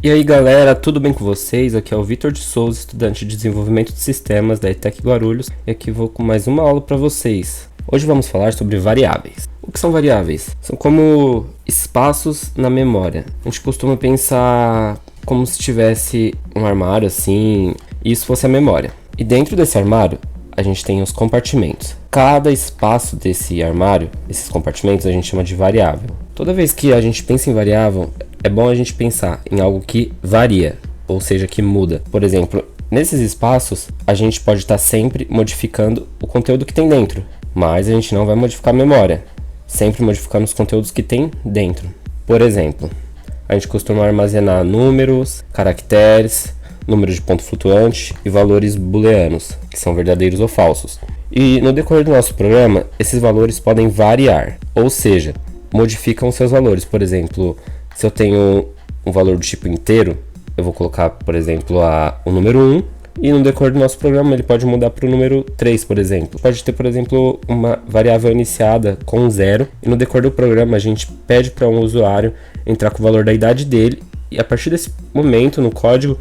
E aí galera, tudo bem com vocês? Aqui é o Vitor de Souza, estudante de desenvolvimento de sistemas da ETEC Guarulhos, e aqui vou com mais uma aula para vocês. Hoje vamos falar sobre variáveis. O que são variáveis? São como espaços na memória. A gente costuma pensar como se tivesse um armário assim, e isso fosse a memória. E dentro desse armário, a gente tem os compartimentos. Cada espaço desse armário, esses compartimentos, a gente chama de variável. Toda vez que a gente pensa em variável, é bom a gente pensar em algo que varia, ou seja, que muda. Por exemplo, nesses espaços, a gente pode estar sempre modificando o conteúdo que tem dentro, mas a gente não vai modificar a memória, sempre modificando os conteúdos que tem dentro. Por exemplo, a gente costuma armazenar números, caracteres, números de ponto flutuante e valores booleanos, que são verdadeiros ou falsos. E no decorrer do nosso programa, esses valores podem variar, ou seja, modificam seus valores. Por exemplo, se eu tenho um valor do tipo inteiro, eu vou colocar, por exemplo, o número 1, e no decorrer do nosso programa ele pode mudar para o número 3, por exemplo. Pode ter, por exemplo, uma variável iniciada com 0, e no decorrer do programa a gente pede para um usuário entrar com o valor da idade dele, e a partir desse momento no código,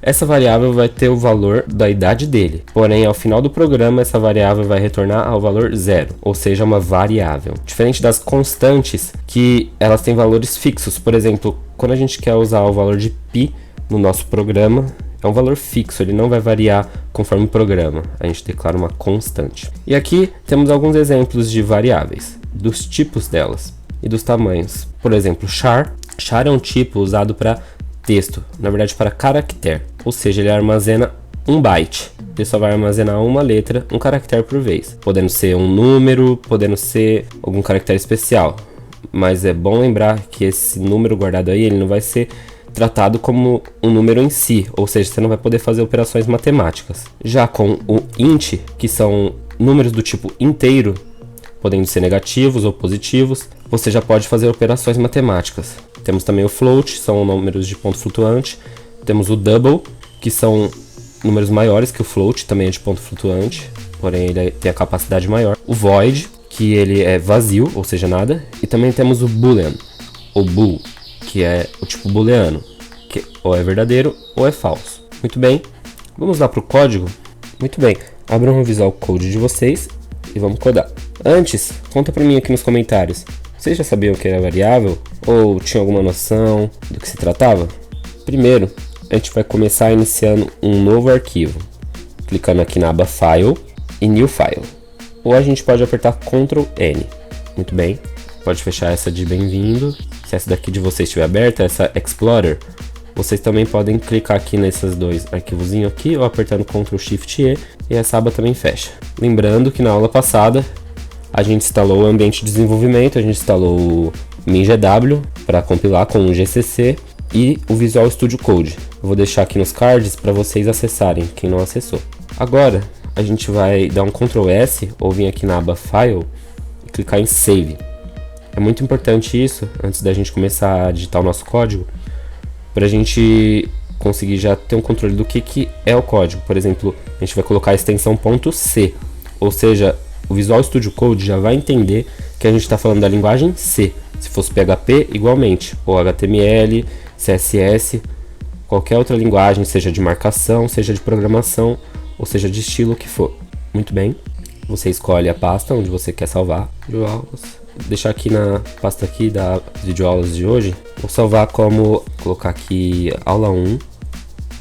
essa variável vai ter o valor da idade dele. Porém, ao final do programa, essa variável vai retornar ao valor 0, ou seja, uma variável. Diferente das constantes, que elas têm valores fixos. Por exemplo, quando a gente quer usar o valor de π no nosso programa, é um valor fixo, ele não vai variar conforme o programa. A gente declara uma constante. E aqui temos alguns exemplos de variáveis, dos tipos delas e dos tamanhos. Por exemplo, char. Char é um tipo usado para texto, na verdade para caractere, ou seja, ele armazena 1 byte. Ele só vai armazenar uma letra, um caractere por vez, podendo ser um número, podendo ser algum caractere especial. Mas é bom lembrar que esse número guardado aí, ele não vai ser tratado como um número em si, ou seja, você não vai poder fazer operações matemáticas. Já com o int, que são números do tipo inteiro, podendo ser negativos ou positivos, você já pode fazer operações matemáticas. Temos também o float, são números de ponto flutuante. Temos o double, que são números maiores que o float, também é de ponto flutuante, porém ele tem a capacidade maior. O void, que ele é vazio, ou seja, nada. E também temos o boolean, ou bool, que é o tipo booleano, que ou é verdadeiro ou é falso. Muito bem, vamos lá para o código? Muito bem, abram o Visual Code de vocês e vamos codar. Antes, conta para mim aqui nos comentários. Vocês já sabiam o que era variável? Ou tinham alguma noção do que se tratava? Primeiro, a gente vai começar iniciando um novo arquivo, clicando aqui na aba File e New File. Ou a gente pode apertar Ctrl N. Muito bem, pode fechar essa de bem-vindo. Se essa daqui de vocês estiver aberta, essa Explorer, vocês também podem clicar aqui nesses dois arquivozinhos aqui, ou apertando Ctrl Shift E, e essa aba também fecha. Lembrando que na aula passada, a gente instalou o ambiente de desenvolvimento, a gente instalou o MinGW para compilar com o GCC e o Visual Studio Code. Eu vou deixar aqui nos cards para vocês acessarem, quem não acessou. Agora, a gente vai dar um Ctrl S ou vir aqui na aba File e clicar em Save. É muito importante isso, antes da gente começar a digitar o nosso código, para a gente conseguir já ter um controle do que é o código. Por exemplo, a gente vai colocar a extensão .c, ou seja, o Visual Studio Code já vai entender que a gente está falando da linguagem C. Se fosse PHP, igualmente, ou HTML, CSS, qualquer outra linguagem, seja de marcação, seja de programação, ou seja de estilo que for. Muito bem, você escolhe a pasta onde você quer salvar videoaulas. Vou deixar aqui na pasta aqui da videoaulas de hoje, vou salvar como, colocar aqui aula 1,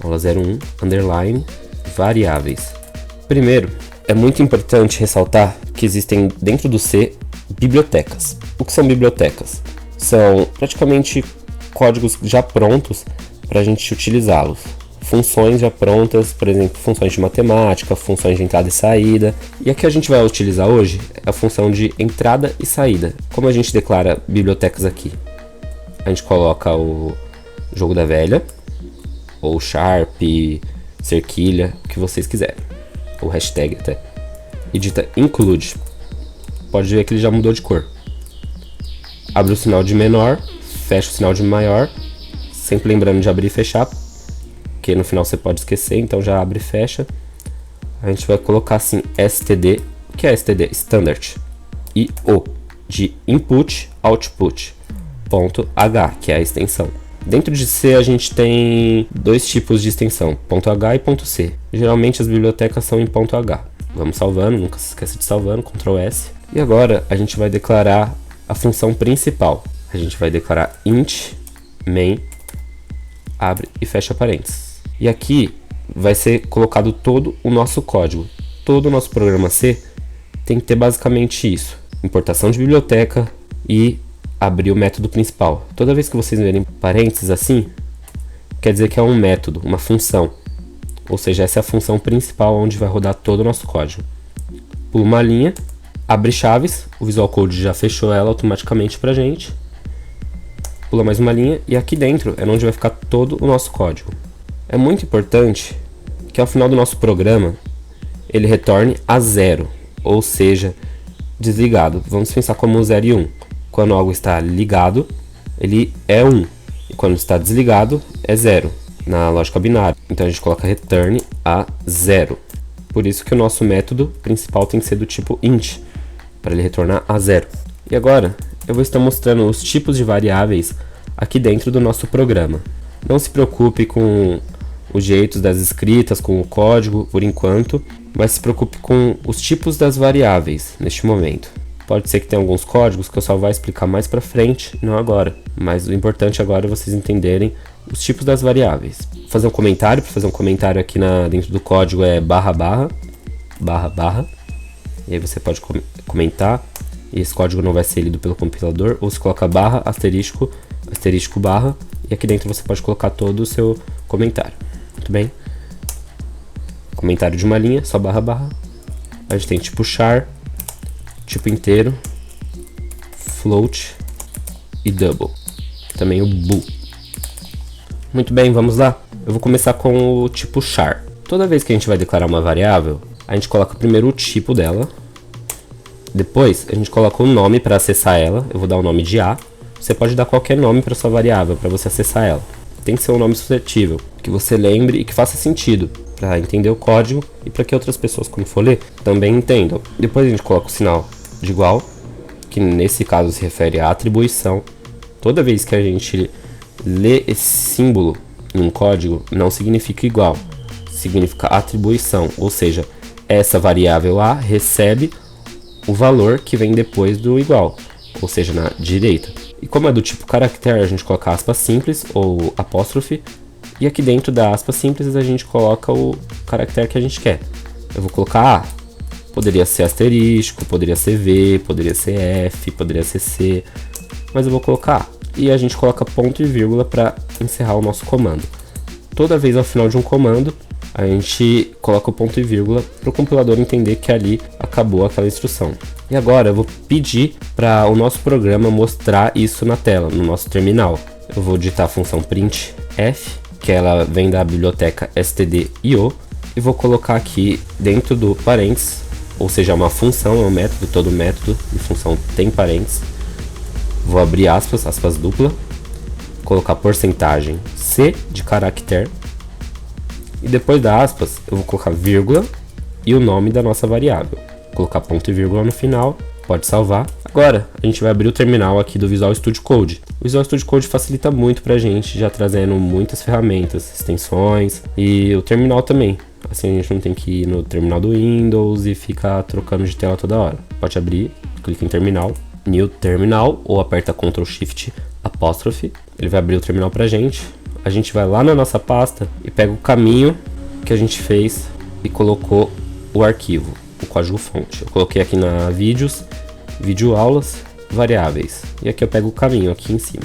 aula 01, underline, variáveis. Primeiro, é muito importante ressaltar que existem dentro do C bibliotecas. O que são bibliotecas? São praticamente códigos já prontos para a gente utilizá-los. Funções já prontas, por exemplo, funções de matemática, funções de entrada e saída. E a que a gente vai utilizar hoje é a função de entrada e saída. Como a gente declara bibliotecas aqui? A gente coloca o jogo da velha, ou Sharp, cerquilha, o que vocês quiserem. O hashtag até, e dita include. Pode ver que ele já mudou de cor. Abre o sinal de menor, fecha o sinal de maior, sempre lembrando de abrir e fechar, porque no final você pode esquecer, então já abre e fecha. A gente vai colocar assim std, o que é std? Standard, e o de input output, .h, que é a extensão. Dentro de C a gente tem dois tipos de extensão, .h e .c. Geralmente as bibliotecas são em .h. Vamos salvando, nunca se esqueça de salvando, Ctrl S. E agora a gente vai declarar a função principal. A gente vai declarar int main, abre e fecha parênteses. E aqui vai ser colocado todo o nosso código. Todo o nosso programa C tem que ter basicamente isso: importação de biblioteca e abrir o método principal. Toda vez que vocês verem parênteses assim, quer dizer que é um método, uma função. Ou seja, essa é a função principal onde vai rodar todo o nosso código. Pula uma linha, abre chaves, o Visual Code já fechou ela automaticamente pra gente. Pula mais uma linha e aqui dentro é onde vai ficar todo o nosso código. É muito importante que ao final do nosso programa ele retorne a 0, ou seja, desligado. Vamos pensar como 0 e 1. Quando algo está ligado, ele é 1, e quando está desligado, é 0, na lógica binária. Então a gente coloca return a 0. Por isso que o nosso método principal tem que ser do tipo int, para ele retornar a 0. E agora, eu vou estar mostrando os tipos de variáveis aqui dentro do nosso programa. Não se preocupe com os jeitos das escritas, com o código, por enquanto, mas se preocupe com os tipos das variáveis neste momento. Pode ser que tenha alguns códigos que eu só vou explicar mais pra frente, não agora. Mas o importante agora é vocês entenderem os tipos das variáveis. Vou fazer um comentário, para fazer um comentário aqui dentro do código é barra. E aí você pode comentar, e esse código não vai ser lido pelo compilador, ou se coloca barra, asterisco, barra, e aqui dentro você pode colocar todo o seu comentário. Muito bem? Comentário de uma linha, só barra. A gente tem tipo char, tipo inteiro, float e double. Também o bool. Muito bem, vamos lá. Eu vou começar com o tipo char. Toda vez que a gente vai declarar uma variável, a gente coloca primeiro o tipo dela. Depois a gente coloca o nome para acessar ela. Eu vou dar o nome de A. Você pode dar qualquer nome para sua variável para você acessar ela. Tem que ser um nome suscetível, que você lembre e que faça sentido para entender o código e para que outras pessoas, quando for ler, também entendam. Depois a gente coloca o sinal de igual, que nesse caso se refere à atribuição. Toda vez que a gente lê esse símbolo em um código, não significa igual, significa atribuição, ou seja, essa variável A recebe o valor que vem depois do igual, ou seja, na direita. E como é do tipo caractere, a gente coloca aspas simples ou apóstrofe, e aqui dentro da aspas simples a gente coloca o caractere que a gente quer. Eu vou colocar A, poderia ser asterisco, poderia ser V, poderia ser F, poderia ser C, mas eu vou colocar A. E a gente coloca ponto e vírgula para encerrar o nosso comando. Toda vez ao final de um comando, a gente coloca o ponto e vírgula para o compilador entender que ali acabou aquela instrução. E agora eu vou pedir para o nosso programa mostrar isso na tela, no nosso terminal. Eu vou digitar a função printf, que ela vem da biblioteca stdio, e vou colocar aqui dentro do parênteses, ou seja, uma função, é um método, todo método de função tem parênteses. Vou abrir aspas, aspas dupla, colocar porcentagem C de caractere, e depois da aspas eu vou colocar vírgula e o nome da nossa variável. Vou colocar ponto e vírgula no final, pode salvar. Agora a gente vai abrir o terminal aqui do Visual Studio Code. O Visual Studio Code facilita muito pra gente, já trazendo muitas ferramentas, extensões e o terminal também. Assim a gente não tem que ir no terminal do Windows e ficar trocando de tela toda hora. Pode abrir, clica em terminal, New Terminal, ou aperta Ctrl Shift apóstrofe. Ele vai abrir o terminal pra gente. A gente vai lá na nossa pasta e pega o caminho que a gente fez e colocou o arquivo, o código fonte. Eu coloquei aqui na vídeos, vídeo aulas, variáveis. E aqui eu pego o caminho aqui em cima.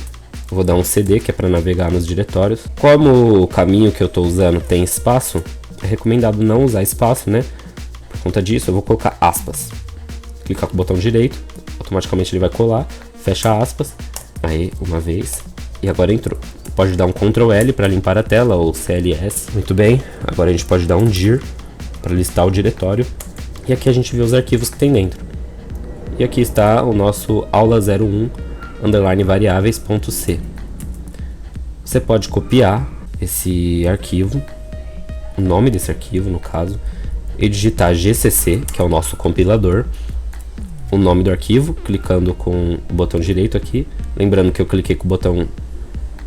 Eu vou dar um CD, que é para navegar nos diretórios. Como o caminho que eu estou usando tem espaço, é recomendado não usar espaço, né? Por conta disso, eu vou colocar aspas. Clicar com o botão direito, automaticamente ele vai colar, fecha aspas. Aí, uma vez, e agora entrou. Pode dar um Ctrl L para limpar a tela, ou CLS. Muito bem, agora a gente pode dar um dir para listar o diretório. E aqui a gente vê os arquivos que tem dentro. E aqui está o nosso aula 01 underline variáveis.c. Você pode copiar esse arquivo, o nome desse arquivo no caso, e digitar gcc, que é o nosso compilador, o nome do arquivo, clicando com o botão direito aqui. Lembrando que eu cliquei com o botão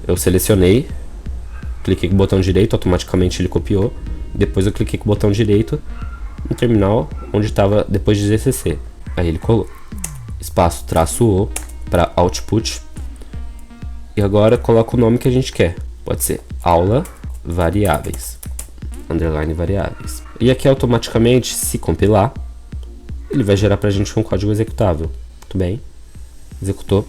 Eu selecionei, cliquei com o botão direito, automaticamente ele copiou. Depois eu cliquei com o botão direito no terminal onde estava depois de ZCC. Aí ele colou. Espaço traço O para output. E agora coloca o nome que a gente quer. Pode ser aula variáveis, underline variáveis. E aqui automaticamente, se compilar, ele vai gerar pra gente um código executável. Muito bem. Executou.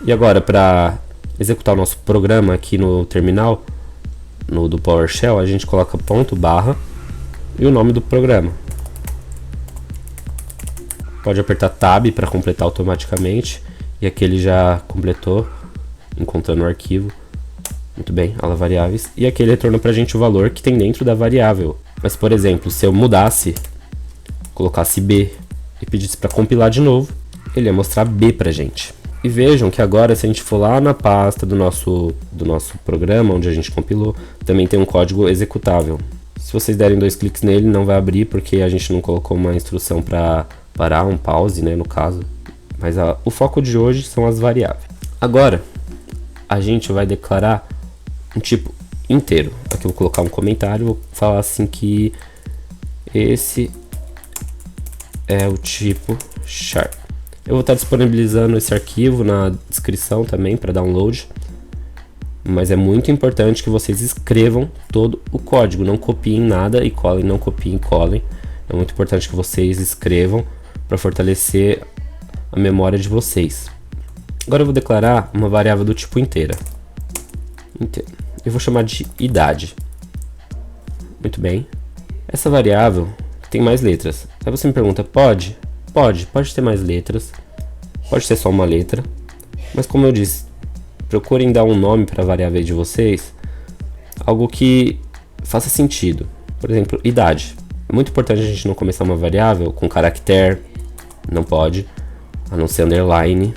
E agora, para executar o nosso programa aqui no terminal, do PowerShell, a gente coloca ponto barra e o nome do programa. Pode apertar Tab para completar automaticamente. E aqui ele já completou, encontrando o arquivo. Muito bem, aula variáveis. E aqui ele retorna pra gente o valor que tem dentro da variável. Mas, por exemplo, se eu mudasse, colocasse B e pedisse para compilar de novo, ele ia mostrar B pra gente. E vejam que agora, se a gente for lá na pasta do nosso programa, onde a gente compilou, também tem um código executável. Se vocês derem 2 cliques nele, não vai abrir, porque a gente não colocou uma instrução para parar, um pause, né, no caso. Mas o foco de hoje são as variáveis. Agora, a gente vai declarar um tipo inteiro. Aqui eu vou colocar um comentário, vou falar assim que esse é o tipo Sharp. Eu vou estar disponibilizando esse arquivo na descrição também para download. Mas é muito importante que vocês escrevam todo o código. Não copiem nada e colhem, não copiem e colhem. É muito importante que vocês escrevam para fortalecer a memória de vocês. Agora eu vou declarar uma variável do tipo inteira. Eu vou chamar de idade. Muito bem. Essa variável tem mais letras. Aí você me pergunta, pode? Pode ter mais letras. Pode ser só uma letra. Mas como eu disse, procurem dar um nome para a variável de vocês. Algo que faça sentido. Por exemplo, idade. É muito importante a gente não começar uma variável com caractere. Não pode. A não ser underline.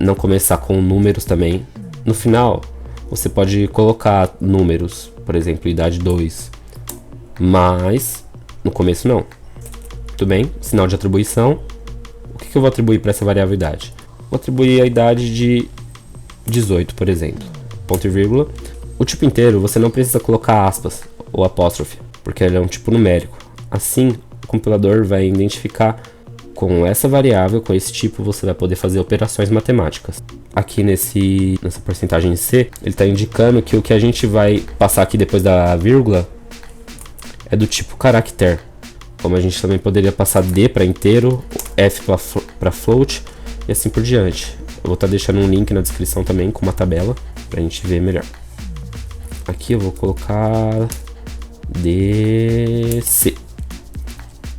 Não começar com números também. No final, você pode colocar números. Por exemplo, idade 2. Mas no começo não. Muito bem, sinal de atribuição. O que eu vou atribuir para essa variável idade? Vou atribuir a idade de 18, por exemplo. Ponto e vírgula. O tipo inteiro você não precisa colocar aspas ou apóstrofe, porque ele é um tipo numérico. Assim, o compilador vai identificar com essa variável, com esse tipo, você vai poder fazer operações matemáticas. Aqui nessa porcentagem C, ele está indicando que o que a gente vai passar aqui depois da vírgula é do tipo caractere. Como a gente também poderia passar D para inteiro, F para float e assim por diante. Eu vou estar deixando um link na descrição também com uma tabela para a gente ver melhor. Aqui eu vou colocar DC.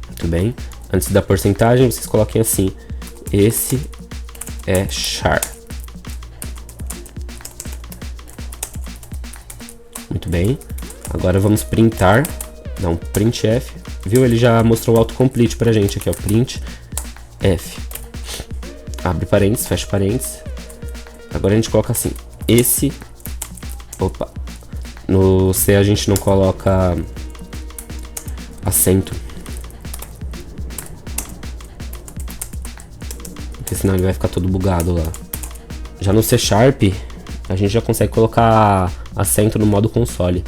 Muito bem. Antes da porcentagem, vocês coloquem assim. Esse é char. Muito bem. Agora vamos printar. Dá um printf. Viu? Ele já mostrou o autocomplete pra gente aqui, ó. Print F. Abre parênteses, fecha parênteses. Agora a gente coloca assim. Esse. Opa. No C a gente não coloca acento. Porque senão ele vai ficar todo bugado lá. Já no C Sharp, a gente já consegue colocar acento no modo console.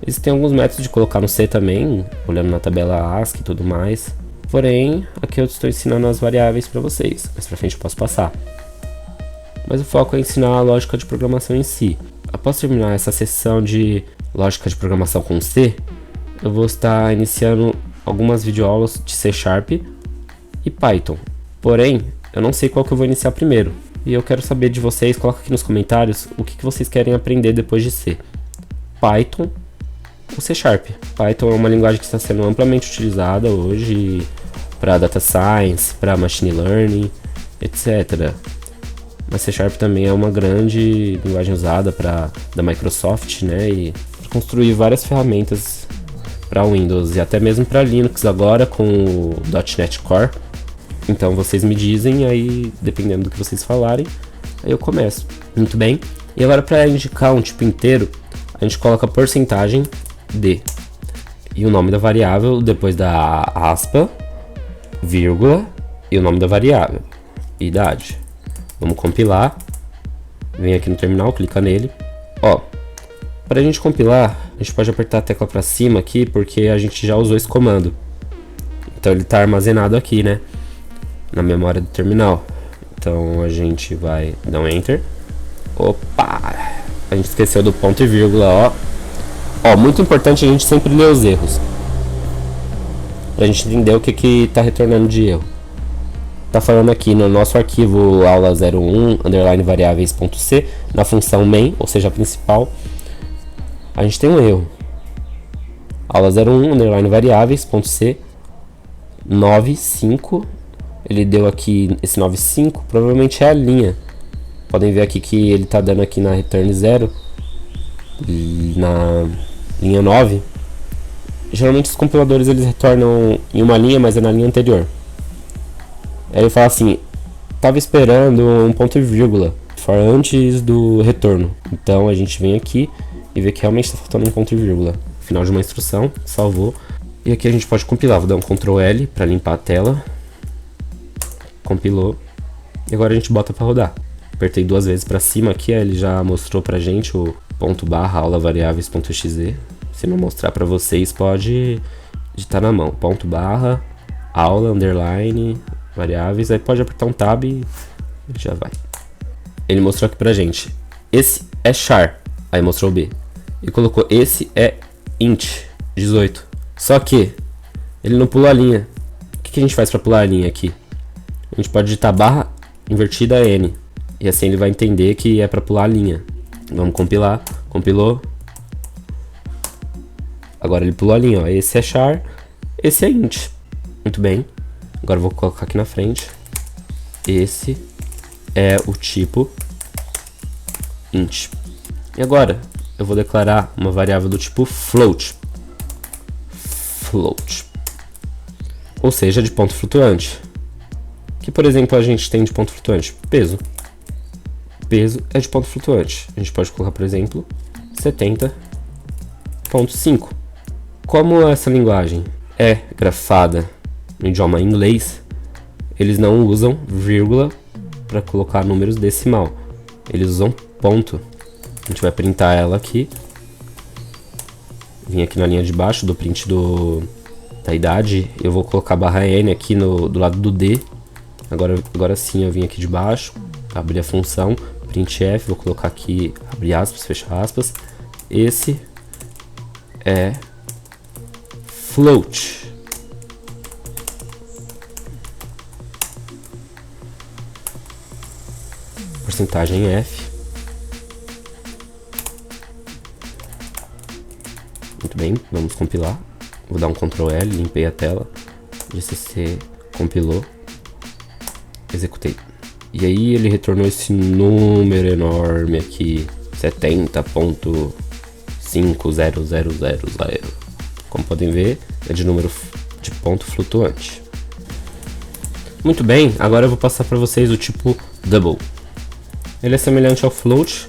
Existem alguns métodos de colocar no C também, olhando na tabela ASCII e tudo mais. Porém, aqui eu estou ensinando as variáveis para vocês. Mais pra frente eu posso passar. Mas o foco é ensinar a lógica de programação em si. Após terminar essa sessão de lógica de programação com C, eu vou estar iniciando algumas videoaulas de C Sharp e Python. Porém, eu não sei qual que eu vou iniciar primeiro. E eu quero saber de vocês, coloca aqui nos comentários o que vocês querem aprender depois de C. Python ou C Sharp. Python é uma linguagem que está sendo amplamente utilizada hoje para data science, para machine learning, etc. Mas C Sharp também é uma grande linguagem usada da Microsoft, né, e para construir várias ferramentas para Windows e até mesmo para Linux agora com o .NET Core. Então vocês me dizem, aí dependendo do que vocês falarem, aí eu começo. Muito bem. E agora para indicar um tipo inteiro, a gente coloca porcentagem D e o nome da variável depois da aspa, vírgula e o nome da variável, idade. Vamos compilar. Vem aqui no terminal, clica nele. Ó, para a gente compilar, a gente pode apertar a tecla para cima aqui, porque a gente já usou esse comando. Então ele está armazenado aqui, né, na memória do terminal. Então a gente vai dar um Enter. Opa! A gente esqueceu do ponto e vírgula, ó. Ó, muito importante a gente sempre ler os erros, pra gente entender o que tá retornando de erro. Tá falando aqui no nosso arquivo aula 01 underline variáveis.c, na função main, ou seja, a principal, a gente tem um erro. Aula 01 underline variáveis.c 95. Ele deu aqui esse 95, provavelmente é a linha. Podem ver aqui que ele tá dando aqui na return 0, na linha 9. Geralmente os compiladores eles retornam em uma linha, mas é na linha anterior. Aí ele fala assim, tava esperando um ponto e vírgula for antes do retorno. Então a gente vem aqui e vê que realmente está faltando um ponto e vírgula. Final de uma instrução, salvou. E aqui a gente pode compilar, vou dar um Ctrl L para limpar a tela. Compilou. E agora a gente bota para rodar. Apertei 2 vezes para cima aqui, aí ele já mostrou pra gente o ponto barra aula variáveis.exe. Se não mostrar para vocês, pode digitar na mão, ponto barra aula underline variáveis, aí pode apertar um tab e já vai. Ele mostrou aqui pra gente, esse é char, aí mostrou o B, e colocou esse é int 18, só que ele não pulou a linha. O que a gente faz para pular a linha aqui? A gente pode digitar barra invertida n, e assim ele vai entender que é para pular a linha. Vamos compilar, compilou. Agora ele pulou a linha, ó. Esse é char, esse é int. Muito bem. Agora eu vou colocar aqui na frente. Esse é o tipo int. E agora eu vou declarar uma variável do tipo float. Float. Ou seja, de ponto flutuante. Que, por exemplo, a gente tem de ponto flutuante? Peso. Peso é de ponto flutuante. A gente pode colocar, por exemplo, 70.5. Como essa linguagem é grafada no idioma inglês, eles não usam vírgula para colocar números decimal. Eles usam ponto. A gente vai printar ela aqui. Vim aqui na linha de baixo do print da idade. Eu vou colocar barra N aqui do lado do D. Agora sim eu vim aqui de baixo, abrir a função, printf, vou colocar aqui, abre aspas, fecha aspas. Esse é float. Porcentagem F. Muito bem, vamos compilar. Vou dar um Ctrl L, limpei a tela. GCC compilou. Executei. E aí ele retornou esse número enorme aqui, 70.50000. Como podem ver, é de número de ponto flutuante. Muito bem, agora eu vou passar para vocês o tipo double. Ele é semelhante ao float,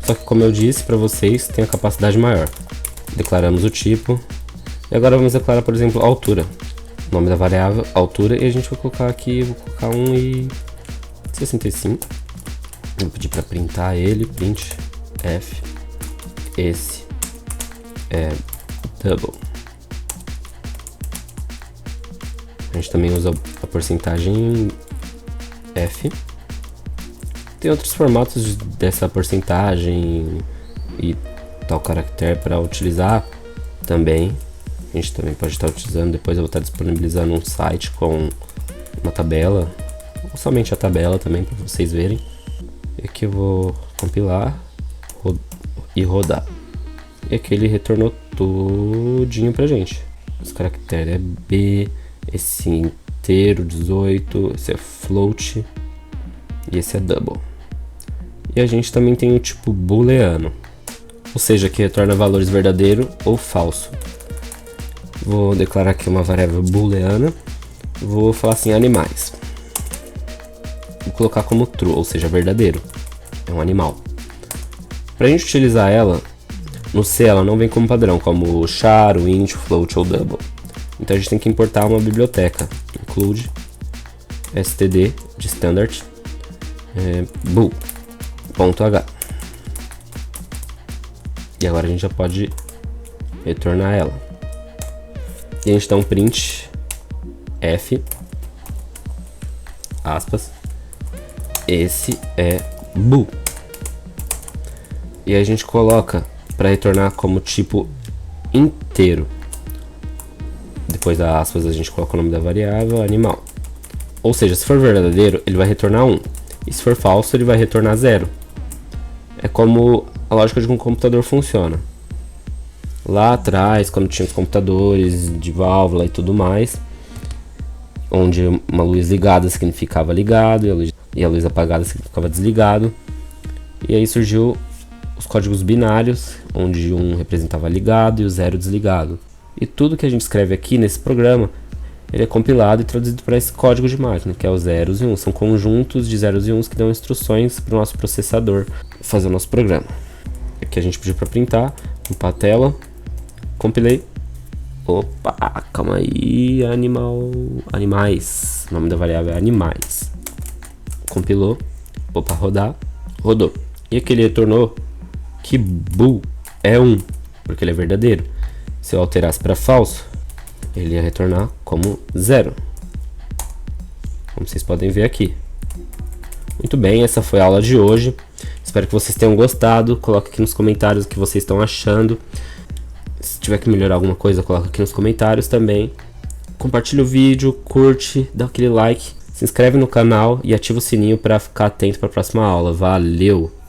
só que como eu disse para vocês, tem a capacidade maior. Declaramos o tipo, e agora vamos declarar, por exemplo, a altura. Nome da variável, altura, e a gente vai colocar aqui, vou colocar 1,65. Vou pedir para printar ele, print f, esse é double. A gente também usa a porcentagem f. Tem outros formatos dessa porcentagem e tal caractere para utilizar também. A gente também pode estar utilizando, depois eu vou estar disponibilizando um site com uma tabela, ou somente a tabela também para vocês verem. E aqui eu vou compilar e rodar. E aqui ele retornou tudinho pra gente. Os caracteres é B, esse inteiro 18, esse é float e esse é double. E a gente também tem o tipo booleano, ou seja, que retorna valores verdadeiro ou falso. Vou declarar aqui uma variável booleana. Vou falar assim, animais. Vou colocar como true, ou seja, verdadeiro. É um animal. Para a gente utilizar ela, no C ela não vem como padrão, como char, int, float ou double. Então a gente tem que importar uma biblioteca. Include std de standard bool. ponto H. E agora a gente já pode retornar ela. E a gente dá um print F, aspas, esse é bool. E a gente coloca para retornar como tipo inteiro. Depois da aspas a gente coloca o nome da variável, animal. Ou seja, se for verdadeiro, ele vai retornar 1. E se for falso, ele vai retornar 0. É como a lógica de um computador funciona. Lá atrás, quando tinha os computadores de válvula e tudo mais, onde uma luz ligada significava ligado e a luz apagada significava desligado. E aí surgiu os códigos binários, onde um representava ligado e o 0 desligado. E tudo que a gente escreve aqui nesse programa, ele é compilado e traduzido para esse código de máquina, que é os zeros e 1. São conjuntos de zeros e 1 que dão instruções para o nosso processador fazer o nosso programa. Aqui a gente pediu para printar, limpar a tela, compilei. Opa, calma aí, animais. O nome da variável é animais. Compilou, opa, rodar, rodou. E aqui ele retornou que bool é 1, porque ele é verdadeiro. Se eu alterasse para falso, ele ia retornar como 0. Como vocês podem ver aqui. Muito bem, essa foi a aula de hoje. Espero que vocês tenham gostado. Coloque aqui nos comentários o que vocês estão achando. Se tiver que melhorar alguma coisa, coloca aqui nos comentários também. Compartilha o vídeo, curte, dá aquele like, se inscreve no canal e ativa o sininho para ficar atento para a próxima aula. Valeu!